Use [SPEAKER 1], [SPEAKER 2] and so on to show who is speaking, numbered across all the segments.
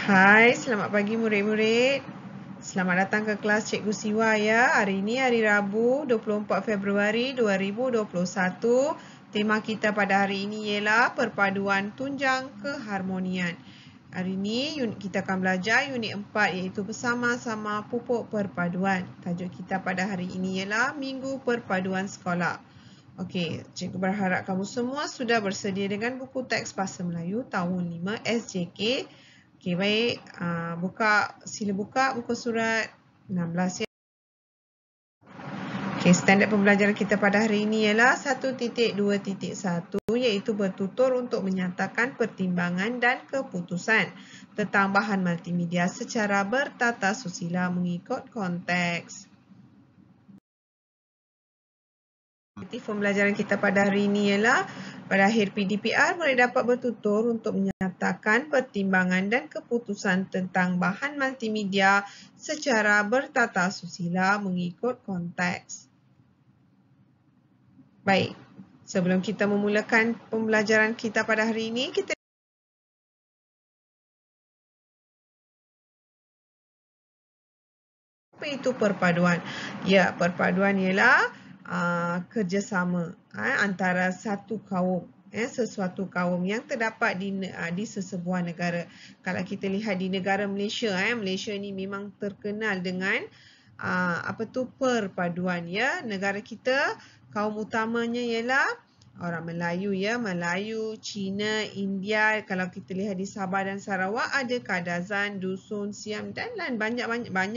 [SPEAKER 1] Hai, selamat pagi murid-murid. Selamat datang ke kelas Cikgu Siwa ya. Hari ini hari Rabu 24 Februari 2021. Tema kita pada hari ini ialah perpaduan tunjang keharmonian. Hari ini kita akan belajar unit 4 iaitu bersama-sama pupuk perpaduan. Tajuk kita pada hari ini ialah Minggu Perpaduan Sekolah. Okey, cikgu berharap kamu semua sudah bersedia dengan buku teks Bahasa Melayu tahun 5 SJK. Okey, baik. Sila buka muka surat 16 ya. Okey, standard pembelajaran kita pada hari ini ialah 1.2.1 iaitu bertutur untuk menyatakan pertimbangan dan keputusan tentang bahan multimedia secara bertata susila mengikut konteks. Aktif pembelajaran kita pada hari ini ialah pada akhir PDPR murid dapat bertutur untuk menyatakan pertimbangan dan keputusan tentang bahan multimedia secara bertata susila mengikut konteks. Baik, sebelum kita memulakan pembelajaran kita pada hari ini, kita apa itu perpaduan? Ya, perpaduan ialah kerjasama antara satu kaum, sesuatu kaum yang terdapat di sesebuah negara. Kalau kita lihat di negara Malaysia, Malaysia ni memang terkenal dengan perpaduan ya. Negara kita kaum utamanya ialah orang Melayu ya, Melayu, Cina, India. Kalau kita lihat di Sabah dan Sarawak ada Kadazan, Dusun, Siam dan lain banyak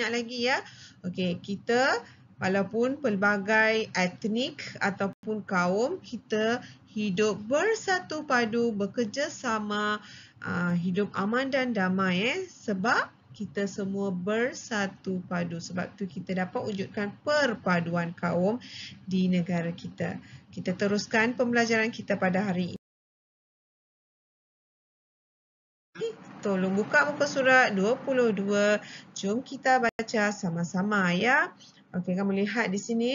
[SPEAKER 1] lagi ya. Okey, kita walaupun pelbagai etnik ataupun kaum, kita hidup bersatu padu, bekerjasama, hidup aman dan damai sebab kita semua bersatu padu. Sebab tu kita dapat wujudkan perpaduan kaum di negara kita. Kita teruskan pembelajaran kita pada hari ini. Tolong buka muka surat 22. Jom kita baca sama-sama ya. Okey, kamu lihat di sini.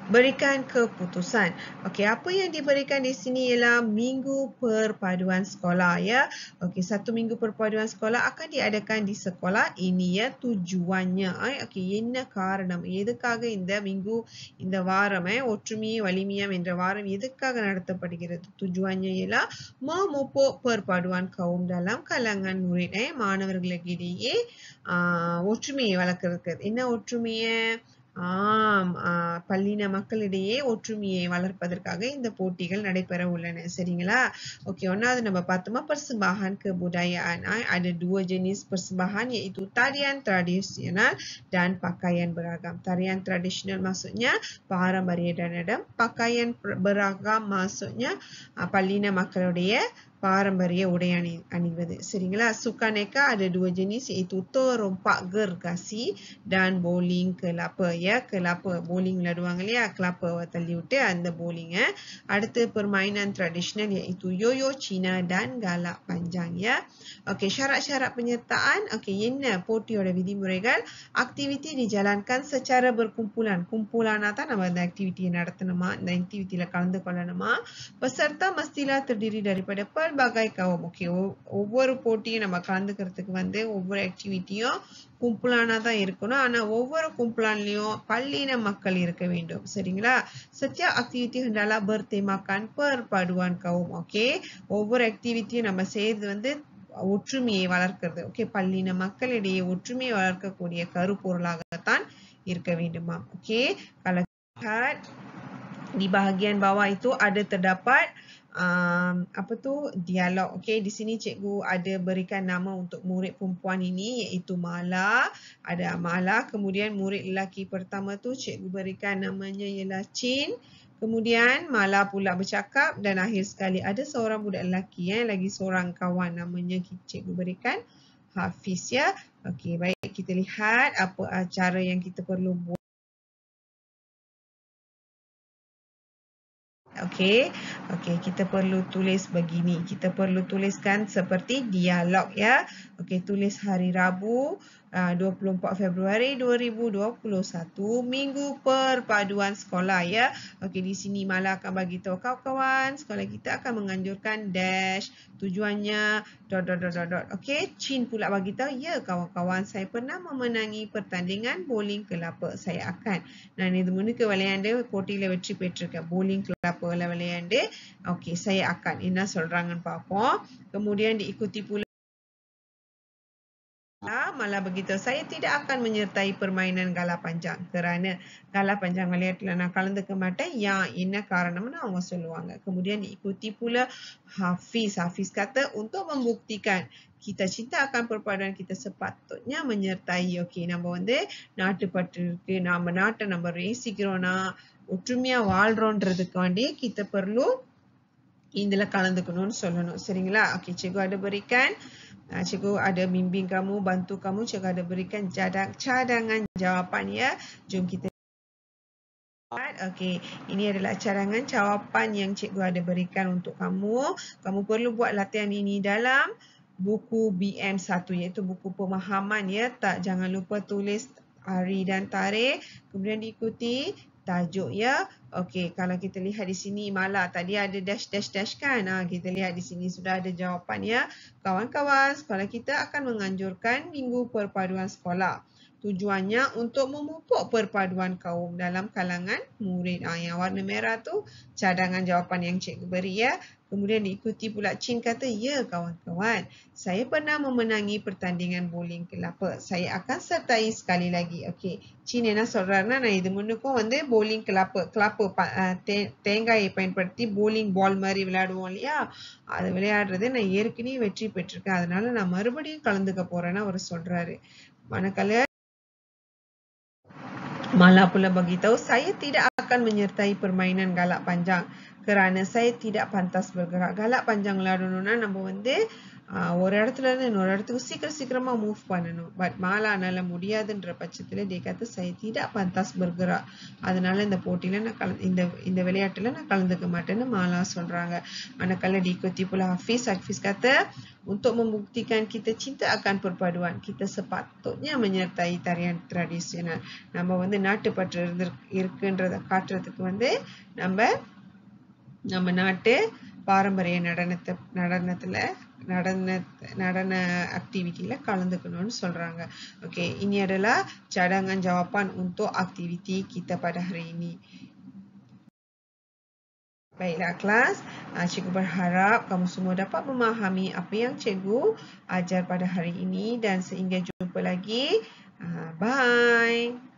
[SPEAKER 1] Berikan keputusan. Okey, apa yang diberikan di sini ialah Minggu Perpaduan Sekolah ya. Okey, satu Minggu Perpaduan Sekolah akan diadakan di sekolah ini ya. Tujuannya okey, என்ன காரணம் எதுக்காக இந்த மிங்கு இந்த வாரம் ஒற்றுமை வலிமையம் என்ற வாரம் எதுக்காக நடத்தப்படுகிறது? Tujuannya ialah memupuk perpaduan kaum dalam kalangan murid மாணவர்களுக்கிடையே ஒற்றுமையை வளர்க்கிறது. என்ன ஒற்றுமை? பல்லின மக்களிடையே ஒற்றுமையை வளர்ப்பதற்காக இந்த போட்டிகள் நடைபெற உள்ளன. சரிங்களா? Okey, ஒன்னாவது நம்ம பார்த்தோமா persembahan kebudayaan. Ada dua jenis persembahan iaitu tarian tradisional dan pakaian beragam. Tarian tradisional maksudnya பாரம்பரிய நடனம். Pakaian beragam maksudnya பல்லின மக்களுடைய பாரம்பரிய உடை அணிவது. சரிங்களா? Sukaneka ada dua jenis iaitu terompak gergasi dan bowling kelapa ya. Kelapa bowling விளையாடுவாங்க இல்லையா? kelapa தள்ளி விட்டு அந்த bowling. அடுத்து permainan tradisional iaitu yoyo Cina dan galak panjang ya. Okey, syarat-syarat penyertaan. Okey, என்ன போட்டியோட விதிமுறைகள்? Aktiviti dijalankan secara berkumpulan. Kumpulan தான் நம்ம இந்த aktiviti நடத்தணுமா, இந்த aktivitiல கலந்து கொள்ளணுமா. Peserta mestilah terdiri daripada pelbagai kaum. Okey, ஒவ்வொரு போட்டியும் நம்ம கலந்துக்கிறதுக்கு ஒவ்வொரு ஆக்டிவிட்டியும் கும்பலானா தான் இருக்கணும். ஆனா ஒவ்வொரு கும்பலான்லயும் பல்லின மக்கள் இருக்க வேண்டும். சரிங்களா? Setiap aktiviti hendaklah bertemakan perpaduan kaum. Okey, ஒவ்வொரு ஆக்டிவிட்டியும் நம்ம செய்யறது ஒற்றுமையை வளர்க்கிறது. ஓகே, பல்லின மக்களிடையே ஒற்றுமையை வளர்க்கக்கூடிய கருப்பொருளாகத்தான் இருக்க வேண்டுமா. Okey, kalau lihat di bahagian bawah itu ada terdapat dialog. Okey, di sini cikgu ada berikan nama untuk murid perempuan ini iaitu Mala. Ada Mala, kemudian murid lelaki pertama tu cikgu berikan namanya ialah Chin. Kemudian Mala pula bercakap dan akhir sekali ada seorang budak lelaki lagi seorang kawan namanya cikgu berikan Hafiz ya. Okey, baik, kita lihat apa cara yang kita perlu buat. Okey, kita perlu tulis begini. Kita perlu tuliskan seperti dialog ya. Okey, tulis hari Rabu 24 Februari 2021, Minggu Perpaduan Sekolah ya. Okey, di sini Mala akan bagi tahu kawan-kawan, sekolah kita akan menganjurkan dash, tujuannya dot. Okey, Chin pula bagi tahu, ya kawan-kawan, saya pernah memenangi pertandingan bowling kelapa. Saya akan. நான் இது முன்னுக்கு விளையாண்டு போட்டியில வெற்றி பெற்றிருக்கேன். bowling kelapa விளையாண்டு. Okey, saya akan. என்ன சொல்றாங்கன்னு பார்ப்போம். Kemudian diikuti pula malah begitu. Saya tidak akan menyertai permainan gala panjang kerana gala panjang விளையாட்டுல நான் கலந்துக்க மாட்டேன். ஏன் என்ன காரணம்னு அவங்க சொல்லுவாங்க. Kemudian diikuti pula Hafiz. Hafiz kata untuk membuktikan kita cinta akan perpaduan kita sepatutnya menyertai. Okey, நம்ம வந்து நாட்டுப்பற்று இருக்கு. நம்ம நாட்டை நம்ம நேசிக்கிறோம்னா ஒற்றுமையா வாழ்றோன்றதுக்கு வேண்டி kita perlu இதுல கலந்துக்கணும்னு சொல்லணும். சரிங்களா? Okey, cikgu ada berikan cikgu ada bimbing kamu, bantu kamu. Cikgu ada berikan cadangan jawapan ya. Jom kita lihat. Okey, ini adalah cadangan jawapan yang cikgu ada berikan untuk kamu. Kamu perlu buat latihan ini dalam buku BM1 iaitu buku pemahaman ya. Tak, jangan lupa tulis hari dan tarikh. Kemudian diikuti tajuk ya. Okey, kalau kita lihat di sini Mala tadi ada dash kan. Kita lihat di sini sudah ada jawapan ya. Kawan-kawan, sekolah kita akan menganjurkan Minggu Perpaduan Sekolah. Tujuannya untuk memupuk perpaduan kaum dalam kalangan murid. Yang warna merah tu cadangan jawapan yang cikgu beri ya. Kemudian diikuti pula Chin kata, ya kawan-kawan, saya pernah memenangi pertandingan bowling kelapa. Saya akan sertai sekali lagi. Okey, Chin என்ன சொல்றாருன்னா, நான் இது முன்னுக்கும் வந்து bowling kelapa தேங்காயை பயன்படுத்தி bowling ball மாதிரி விளையாடுவோம் இல்லையா, அது விளையாடுறது நான் ஏற்கனவே வெற்றி பெற்றிருக்கேன். அதனால நான் மறுபடியும் கலந்துக்க போறேன்னு அவர் சொல்றாரு. Manakala Mala pula beritahu, saya tidak akan menyertai permainan galak panjang kerana saya tidak pantas bergerak. Galak panjang விளையாடணும்னா நம்ம வந்து ஒரு இடத்துல இருந்து இன்னொரு இடத்துக்கு சீக்கிரமா மூவ் பண்ணணும். பட் மாலானால முடியாதுன்ற பட்சத்துல dia kata saya tidak pantas bergerak. அதனால இந்த போட்டியில நான் இந்த விளையாட்டுல நான் கலந்துக்க மாட்டேன்னு மாலா சொல்றாங்க. Manakala diikuti pula Hafiz kata, untuk membuktikan kita cinta akan perpaduan, kita sepatutnya menyertai tarian tradisional. நம்ம வந்து நாட்டுப்பற்று இருக்குன்றத காட்டுறதுக்கு வந்து நம்ம நாட்டு பாரம்பரிய நடன aktivitiல கலந்துக்கணும்னு சொல்றாங்க. Okey, ini adalah cadangan jawapan untuk aktiviti kita pada hari ini. Baiklah kelas, cikgu berharap kamu semua dapat memahami apa yang cikgu ajar pada hari ini dan sehingga jumpa lagi. Bye.